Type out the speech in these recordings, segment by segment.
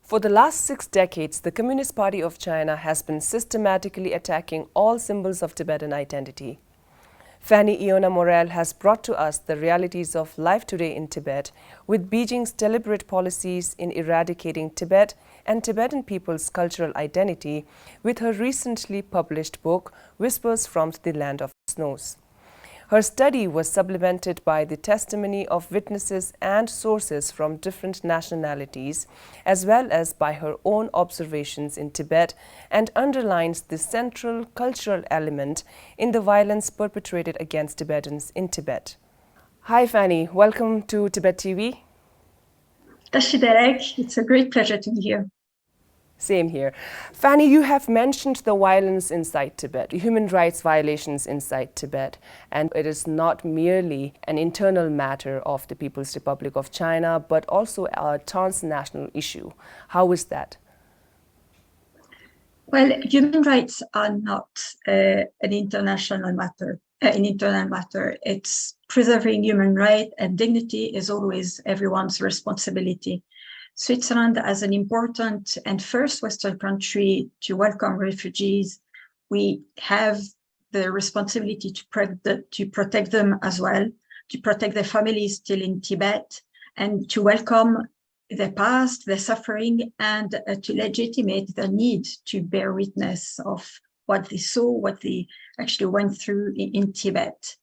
For the last 6 decades, the Communist Party of China has been systematically attacking all symbols of Tibetan identity. Fanny Iona Morel has brought to us the realities of life today in Tibet, with Beijing's deliberate policies in eradicating Tibet and Tibetan people's cultural identity, with her recently published book, Whispers from the Land of Snows. Her study was supplemented by the testimony of witnesses and sources from different nationalities, as well as by her own observations in Tibet, and underlines the central cultural element in the violence perpetrated against Tibetans in Tibet. Hi Fanny, welcome to Tibettv. It's a great pleasure to be here. Same here. Fanny, you have mentioned the violence inside Tibet, human rights violations inside Tibet, and it is not merely an internal matter of the People's Republic of China, but also a transnational issue. How is that? Well, human rights are not an international matter, an internal matter. It's preserving human rights and dignity is always everyone's responsibility. Switzerland, as an important and first Western country to welcome refugees, we have the responsibility to protect them as well, to protect their families still in Tibet, and to welcome their past, their suffering, and to legitimate the need to bear witness of what they saw, what they actually went through in Tibet.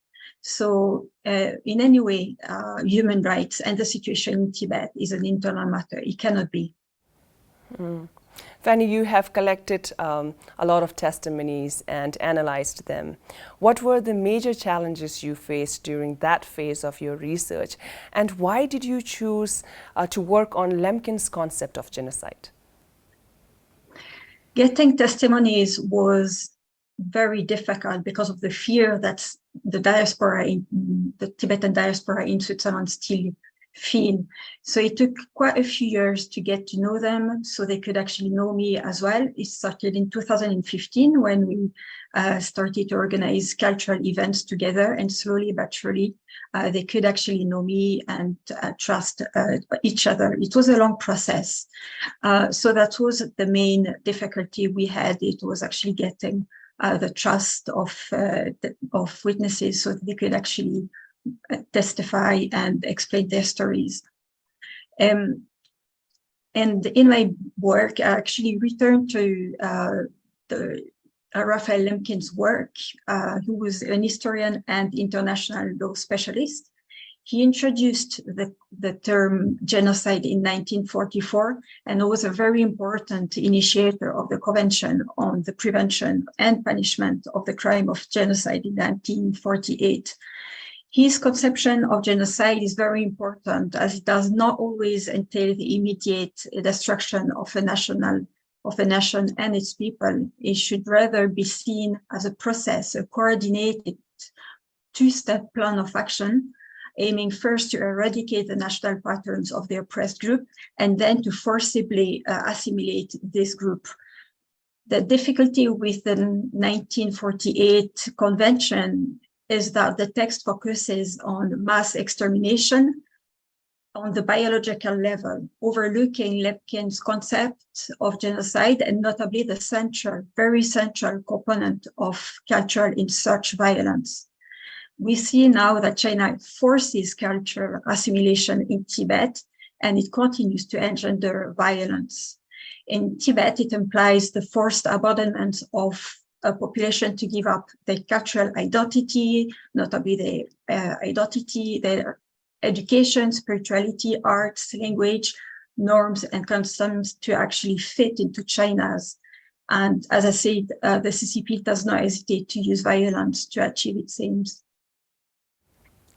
So in any way, human rights and the situation in Tibet is an internal matter. It cannot be. Fanny, you have collected a lot of testimonies and analyzed them. What were the major challenges you faced during that phase of your research? And why did you choose to work on Lemkin's concept of genocide? Getting testimonies was very difficult because of the fear that the Tibetan diaspora in Switzerland still feel. So it took quite a few years to get to know them so they could actually know me as well. It started in 2015 when we started to organize cultural events together, and slowly but surely they could actually know me and trust each other. It was a long process. So that was the main difficulty we had. It was actually getting the trust of witnesses so that they could actually testify and explain their stories. And in my work, I actually returned to Raphael Lemkin's work, who was an historian and international law specialist. He introduced the term genocide in 1944 and was a very important initiator of the Convention on the Prevention and Punishment of the Crime of Genocide in 1948. His conception of genocide is very important as it does not always entail the immediate destruction of a nation and its people. It should rather be seen as a process, a coordinated two-step plan of action, aiming first to eradicate the national patterns of the oppressed group and then to forcibly assimilate this group. The difficulty with the 1948 convention is that the text focuses on mass extermination on the biological level, overlooking Lemkin's concept of genocide and notably the very central component of culture in such violence. We see now that China forces cultural assimilation in Tibet, and it continues to engender violence. In Tibet, it implies the forced abandonment of a population to give up their cultural identity, notably their identity, their education, spirituality, arts, language, norms, and customs to actually fit into China's. And as I said, the CCP does not hesitate to use violence to achieve its aims.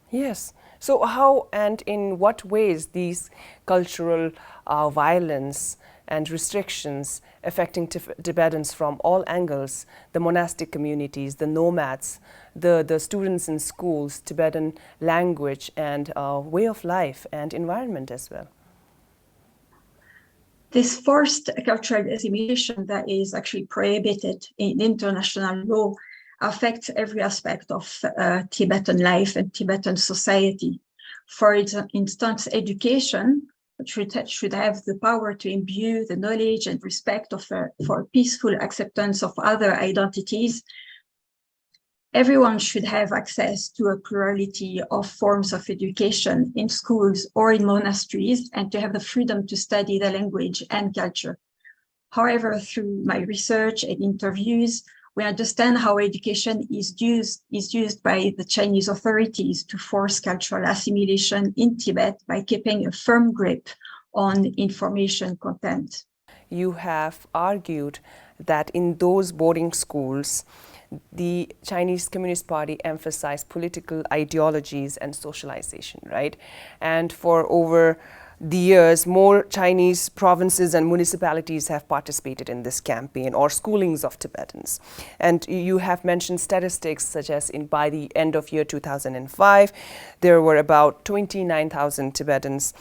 Yes. So how and in what ways these cultural violence and restrictions affecting Tibetans from all angles, the monastic communities, the nomads, the students in schools, Tibetan language and way of life and environment as well? This forced cultural assimilation that is actually prohibited in international law affects every aspect of Tibetan life and Tibetan society. For instance, education should have the power to imbue the knowledge and respect for peaceful acceptance of other identities. Everyone should have access to a plurality of forms of education in schools or in monasteries, and to have the freedom to study the language and culture. However, through my research and interviews, we understand how education is used by the Chinese authorities to force cultural assimilation in Tibet by keeping a firm grip on information content. You have argued that in those boarding schools, the Chinese Communist Party emphasized political ideologies and socialization, right? And for over the years, more Chinese provinces and municipalities have participated in this campaign or schoolings of Tibetans. And you have mentioned statistics such as by the end of year 2005, there were about 29,000 Tibetans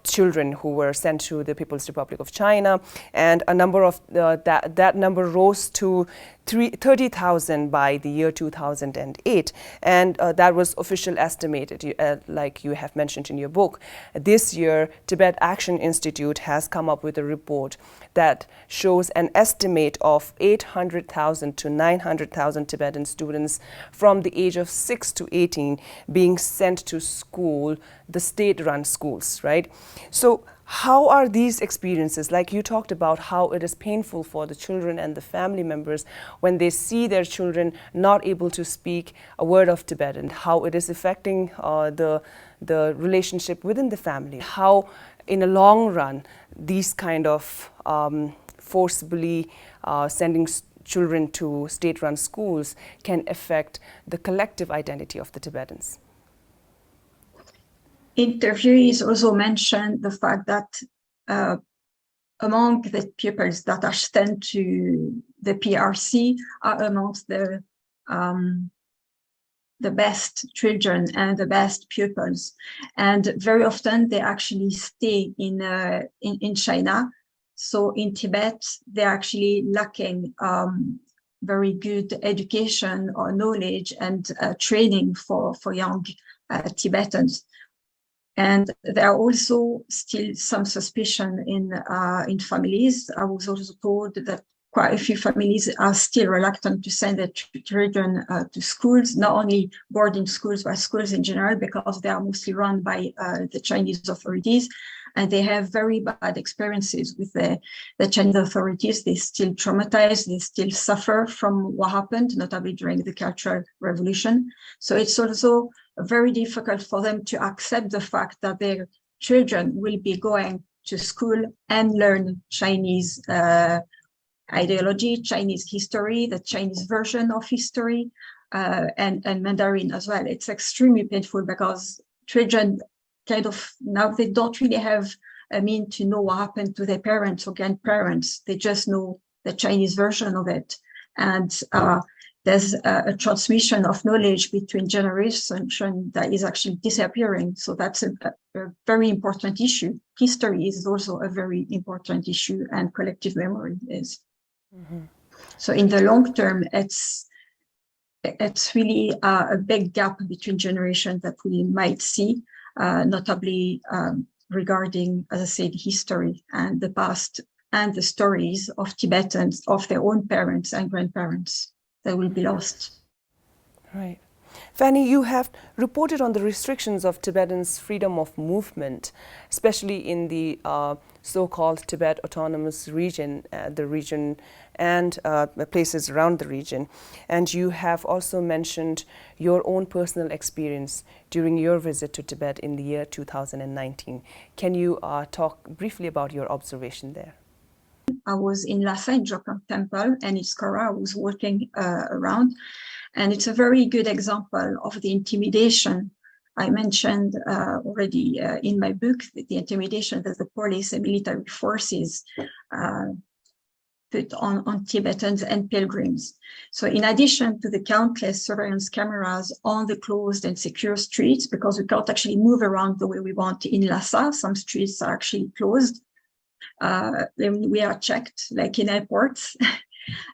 children who were sent to the People's Republic of China, and a number of that number rose to 30,000 by the year 2008, and that was official estimated, like you have mentioned in your book. This year, Tibet Action Institute has come up with a report that shows an estimate of 800,000 to 900,000 Tibetan students from the age of 6 to 18 being sent to school, the state-run schools, right? So how are these experiences, like you talked about how it is painful for the children and the family members when they see their children not able to speak a word of Tibetan, how it is affecting the relationship within the family, how in a long run these kind of forcibly sending children to state-run schools can affect the collective identity of the Tibetans. Interviewees also mentioned the fact that among the pupils that are sent to the PRC are amongst the best children and the best pupils, and very often they actually stay in China. So in Tibet, they're actually lacking very good education or knowledge and training for young Tibetans. And there are also still some suspicion in families. I was also told that quite a few families are still reluctant to send their children to schools, not only boarding schools, but schools in general, because they are mostly run by the Chinese authorities. And they have very bad experiences with the Chinese authorities. They still traumatized, they still suffer from what happened, notably during the Cultural Revolution. So it's also very difficult for them to accept the fact that their children will be going to school and learn Chinese ideology, Chinese history, the Chinese version of history, and Mandarin as well. It's extremely painful because children kind of now they don't really have a mean to know what happened to their parents or grandparents. They just know the Chinese version of it. And there's a transmission of knowledge between generations that is actually disappearing. So that's a very important issue. History is also a very important issue, and collective memory is. Mm-hmm. So in the long term, it's really a big gap between generations that we might see, notably regarding, as I said, history and the past and the stories of Tibetans, of their own parents and grandparents that will be lost. Right. Fanny, you have reported on the restrictions of Tibetans' freedom of movement, especially in the so-called Tibet Autonomous Region, the region and places around the region. And you have also mentioned your own personal experience during your visit to Tibet in the year 2019. Can you talk briefly about your observation there? I was in Lhasa in Jokang Temple, and in Skara I was walking around. And it's a very good example of the intimidation I mentioned already in my book, the intimidation that the police and military forces put on Tibetans and pilgrims. So in addition to the countless surveillance cameras on the closed and secure streets, because we can't actually move around the way we want in Lhasa, some streets are actually closed. We are checked like in airports.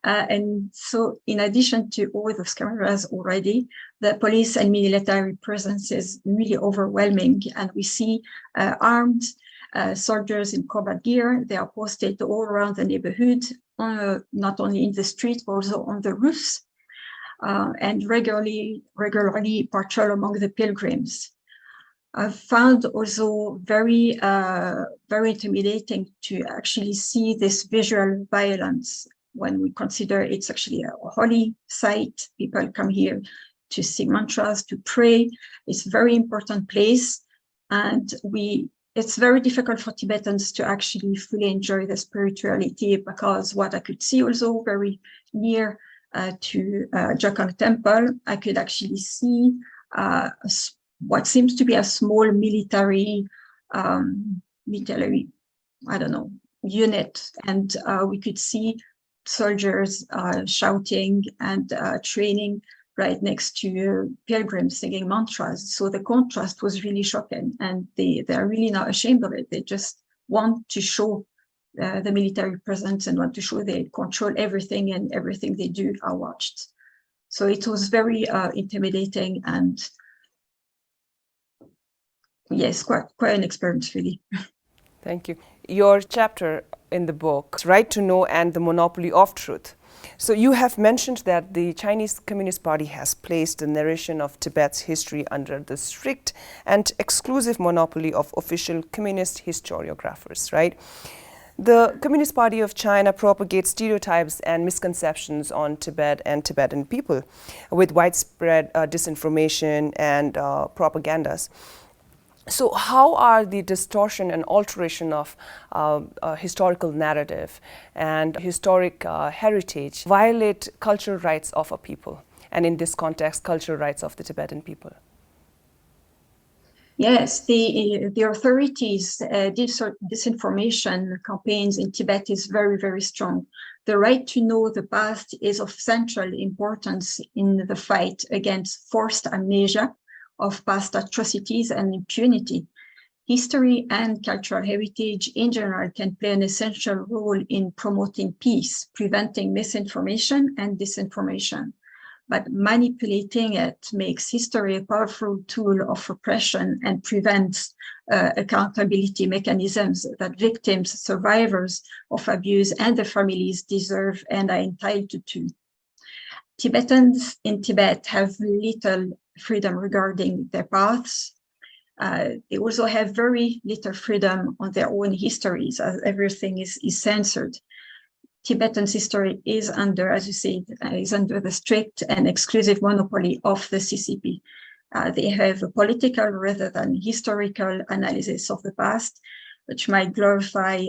And so in addition to all those cameras already, the police and military presence is really overwhelming. And we see armed soldiers in combat gear. They are posted all around the neighborhood, not only in the streets, but also on the roofs, and regularly patrol among the pilgrims. I've found also very intimidating to actually see this visual violence when we consider it's actually a holy site. People come here to sing mantras, to pray. It's a very important place. And it's very difficult for Tibetans to actually fully enjoy the spirituality, because what I could see also very near to Jokang Temple, I could actually see what seems to be a small military, I don't know, unit. And we could see soldiers shouting and training right next to pilgrims singing mantras. So the contrast was really shocking, and they're really not ashamed of it. They just want to show the military presence and want to show they control everything, and everything they do are watched. So it was very intimidating, and yes, quite an experience, really. Thank you. Your chapter in the book, Right to Know and the Monopoly of Truth. So you have mentioned that the Chinese Communist Party has placed the narration of Tibet's history under the strict and exclusive monopoly of official communist historiographers, right? The Communist Party of China propagates stereotypes and misconceptions on Tibet and Tibetan people with widespread disinformation and propagandas. So how are the distortion and alteration of historical narrative and historic heritage violate cultural rights of a people, and in this context, cultural rights of the Tibetan people? Yes, the authorities' disinformation campaigns in Tibet is very, very strong. The right to know the past is of central importance in the fight against forced amnesia of past atrocities and impunity. History and cultural heritage in general can play an essential role in promoting peace, preventing misinformation and disinformation. But manipulating it makes history a powerful tool of oppression and prevents accountability mechanisms that victims, survivors of abuse, and their families deserve and are entitled to. Tibetans in Tibet have little freedom regarding their paths. They also have very little freedom on their own histories, as everything is censored. Tibetan's history is under, as you said, is under the strict and exclusive monopoly of the CCP. They have a political rather than historical analysis of the past, which might glorify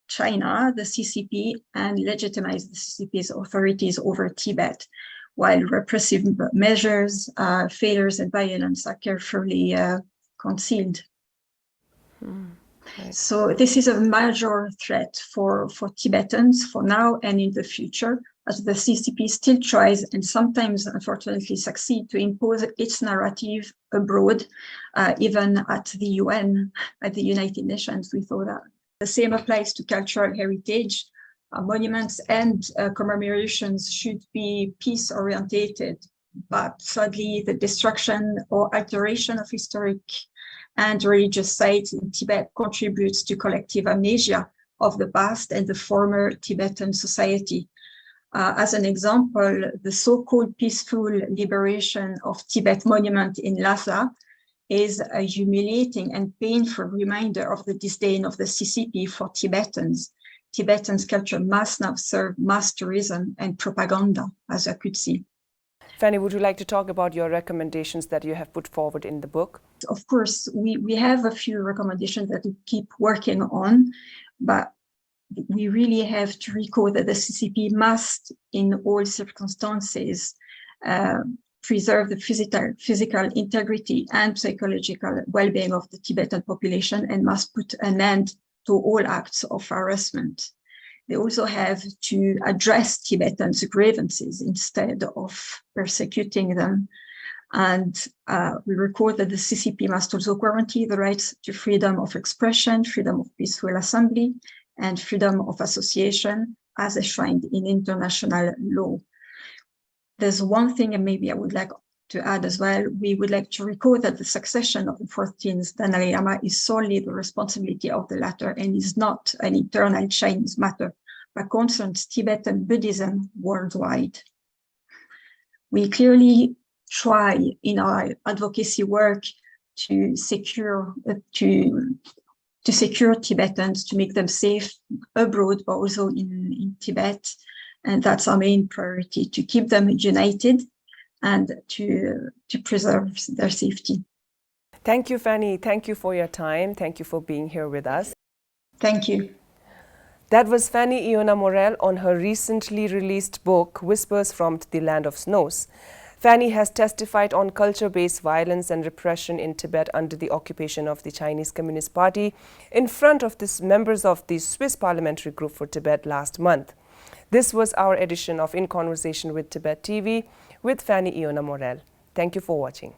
China, the CCP, and legitimize the CCP's authorities over Tibet, while repressive measures, failures, and violence are carefully concealed. Right. So this is a major threat for Tibetans for now and in the future, as the CCP still tries and sometimes unfortunately succeed to impose its narrative abroad, even at the UN, at the United Nations. We thought that. The same applies to cultural heritage. Monuments and commemorations should be peace-orientated, but sadly the destruction or alteration of historic and religious sites in Tibet contributes to collective amnesia of the past and the former Tibetan society. As an example, the so-called peaceful liberation of Tibet monument in Lhasa is a humiliating and painful reminder of the disdain of the CCP for Tibetans. Tibetan's culture must now serve mass tourism and propaganda, as I could see. Fanny, would you like to talk about your recommendations that you have put forward in the book? Of course, we have a few recommendations that we keep working on, but we really have to recall that the CCP must, in all circumstances, preserve the physical integrity and psychological well-being of the Tibetan population and must put an end to all acts of harassment. They also have to address Tibetans' grievances instead of persecuting them. And we record that the CCP must also guarantee the rights to freedom of expression, freedom of peaceful assembly, and freedom of association as enshrined in international law. There's one thing, and maybe I would like to add as well, we would like to recall that the succession of the 14th Dalai Lama is solely the responsibility of the latter and is not an internal Chinese matter, but concerns Tibetan Buddhism worldwide. We clearly try in our advocacy work to secure Tibetans, to make them safe abroad, but also in Tibet. And that's our main priority, to keep them united and to preserve their safety. Thank you, Fanny. Thank you for your time. Thank you for being here with us. Thank you. That was Fanny Iona Morel on her recently released book, Whispers from the Land of Snows. Fanny has testified on culture-based violence and repression in Tibet under the occupation of the Chinese Communist Party in front of the members of the Swiss Parliamentary Group for Tibet last month. This was our edition of In Conversation with Tibet TV with Fanny Iona Morel. Thank you for watching.